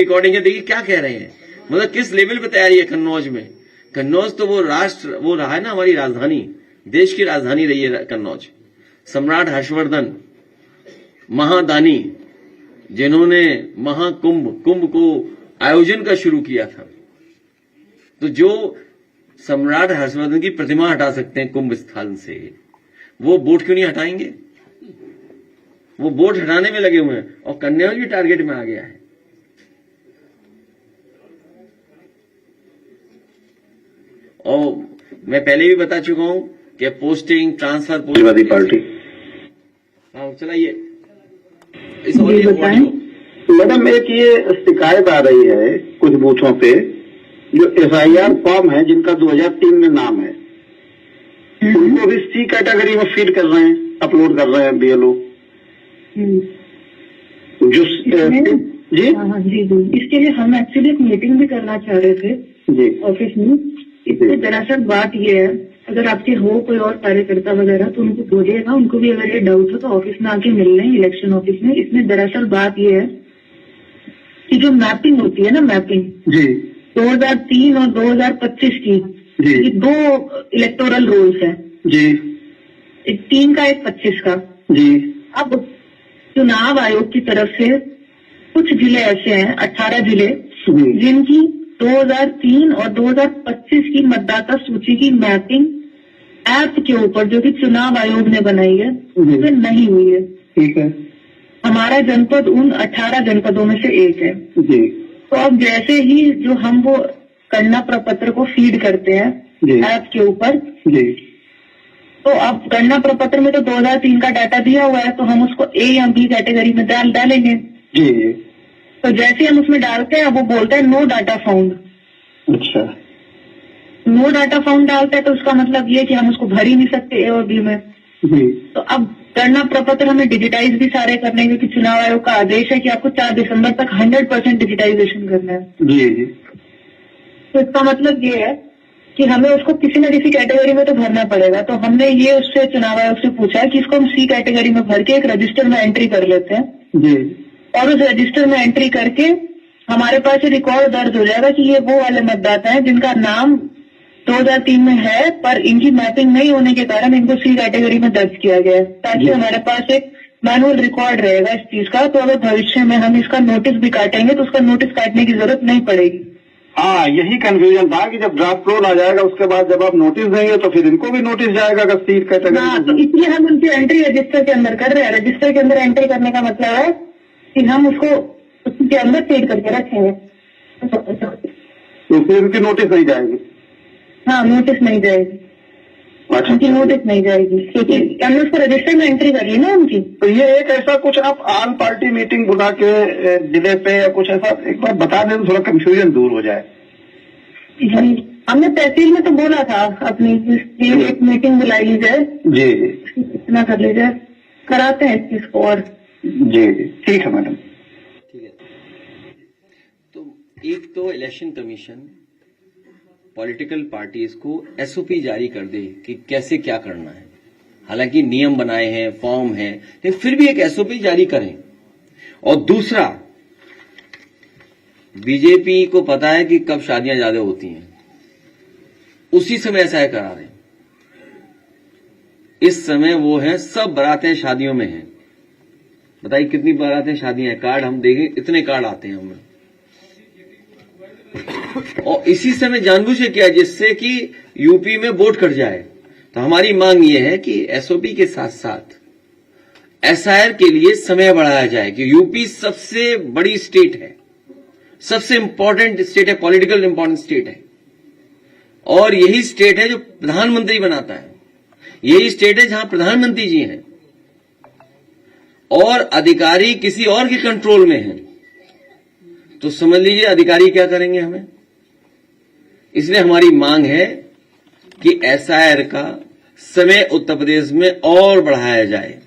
Recording है, देखिए क्या कह रहे हैं, मतलब किस लेवल पे तैयारी है कन्नौज में। कन्नौज तो वो रहा है ना, हमारी राजधानी, देश की राजधानी रही है कन्नौज। सम्राट हर्षवर्धन महादानी, जिन्होंने कुंभ को आयोजन का शुरू किया था, तो जो सम्राट हर्षवर्धन की प्रतिमा हटा सकते हैं कुंभ स्थान से, वो बोट क्यों नहीं हटाएंगे? वो बोट हटाने में लगे हुए हैं और कन्नौज भी टारगेट में आ गया है। और मैं पहले भी बता चुका हूं कि पोस्टिंग ट्रांसफर समाजवादी पार्टी। हाँ चलाइए इस ऑडियो। मैडम एक ये शिकायत आ रही है कुछ बूथों पे, जो FIR फॉर्म है जिनका 2003 में नाम है, उनको भी C कैटेगरी में फीड कर रहे हैं, अपलोड कर रहे हैं BLO। जो जी इसके लिए हम एक्चुअली एक मीटिंग भी करना चाह रहे थे जी ऑफिस में। इसमें दरअसल बात ये है, अगर आपके हो कोई और कार्यकर्ता वगैरह तो उनको बोलिएगा, उनको भी अगर ये डाउट हो तो ऑफिस में आके मिल लें, इलेक्शन ऑफिस में। इसमें दरअसल बात ये है कि जो मैपिंग होती है ना, मैपिंग जी 2003 और 2025 की, जी ये 2 इलेक्टोरल रोल्स है जी, एक 3 का एक 25 का। जी अब चुनाव आयोग की तरफ से कुछ जिले ऐसे हैं, 18 जिले, जिनकी 2003 और 2025 की मतदाता सूची की मैपिंग ऐप के ऊपर, जो कि चुनाव आयोग ने बनाई है, उसमें नहीं हुई है। ठीक है। हमारा जनपद उन 18 जनपदों में से एक है। जी तो अब जैसे ही जो हम वो गणना प्रपत्र को फीड करते हैं ऐप के ऊपर, जी, तो अब गणना प्रपत्र में तो 2003 का डाटा दिया हुआ है, तो हम उसको A या B कैटेगरी में डालेंगे। जी जी। तो जैसे हम उसमें डालते हैं, वो बोलता है नो डाटा फाउंड। अच्छा। नो डाटा फाउंड डालता है तो उसका मतलब ये कि हम उसको भर ही नहीं सकते A और B में। जी। तो अब गणना प्रपत्र हमें डिजिटाइज भी सारे करने, क्योंकि चुनाव आयोग का आदेश है कि आपको 4 दिसंबर तक 100% डिजिटाइजेशन करना है। जी जी। तो इसका मतलब ये है कि हमें उसको किसी न किसी कैटेगरी में तो भरना पड़ेगा। तो हमने ये उससे चुनाव आयोग से पूछा कि इसको हम C कैटेगरी में भर के एक रजिस्टर में एंट्री कर लेते हैं। जी। और उस रजिस्टर में एंट्री करके हमारे पास ये रिकॉर्ड दर्ज हो जाएगा कि ये वो वाले मतदाता हैं जिनका नाम 2003 में है, पर इनकी मैपिंग नहीं होने के कारण इनको C कैटेगरी में दर्ज किया गया है, ताकि हमारे पास एक मैनुअल रिकॉर्ड रहेगा इस चीज का। तो अगर भविष्य में हम इसका नोटिस भी काटेंगे तो उसका नोटिस काटने की जरूरत नहीं पड़ेगी। हाँ, यही कंफ्यूजन था कि जब ड्राफ्ट रोल आ जाएगा उसके बाद जब आप नोटिस देंगे तो फिर इनको भी नोटिस जाएगा अगर C कैटेगरी। हाँ, तो इसलिए हम उनकी एंट्री रजिस्टर के अंदर कर रहे हैं। रजिस्टर के अंदर एंट्री करने का मतलब है कि हम उसको उसके अंदर फीड करके रखेंगे, तो फिर उनकी नोटिस नहीं जाएगी। हाँ, नोटिस नहीं जाएगी। अच्छा, उनकी नोटिस नहीं जाएगी क्योंकि हमने उसको रजिस्टर में एंट्री कर ली ना उनकी। तो ये एक ऐसा कुछ आप आल पार्टी मीटिंग बुला के जिले पे या कुछ ऐसा एक बार बता दें तो थोड़ा कंफ्यूजन दूर हो जाए। हमने तहसील में तो बोला था अपनी एक मीटिंग बुलाई ली जाए। जी इतना कर लीजिए, कराते हैं इस चीज को। और जी जी, ठीक है मैडम। ठीक है। तो एक तो इलेक्शन कमीशन पॉलिटिकल पार्टीज को SOP जारी कर दे कि कैसे क्या करना है। हालांकि नियम बनाए हैं, फॉर्म है, लेकिन फिर भी एक SOP जारी करें। और दूसरा, बीजेपी को पता है कि कब शादियां ज्यादा होती हैं, उसी समय ऐसा करा रहे हैं। इस समय वो है, सब बारातें शादियों में हैं। बताइए कितनी बारातें शादियां हैं, कार्ड हम देंगे, इतने कार्ड आते हैं हमें। और इसी समय जानबूझ के किया जिससे कि यूपी में वोट कट जाए। तो हमारी मांग यह है कि SOP के साथ साथ SIR के लिए समय बढ़ाया जाए कि यूपी सबसे बड़ी स्टेट है, सबसे इंपॉर्टेंट स्टेट है, पॉलिटिकल इंपॉर्टेंट स्टेट है। और यही स्टेट है जो प्रधानमंत्री बनाता है, यही स्टेट है जहां प्रधानमंत्री जी हैं और अधिकारी किसी और के कंट्रोल में हैं। तो समझ लीजिए अधिकारी क्या करेंगे हमें। इसलिए हमारी मांग है कि SIR का समय उत्तर प्रदेश में और बढ़ाया जाए।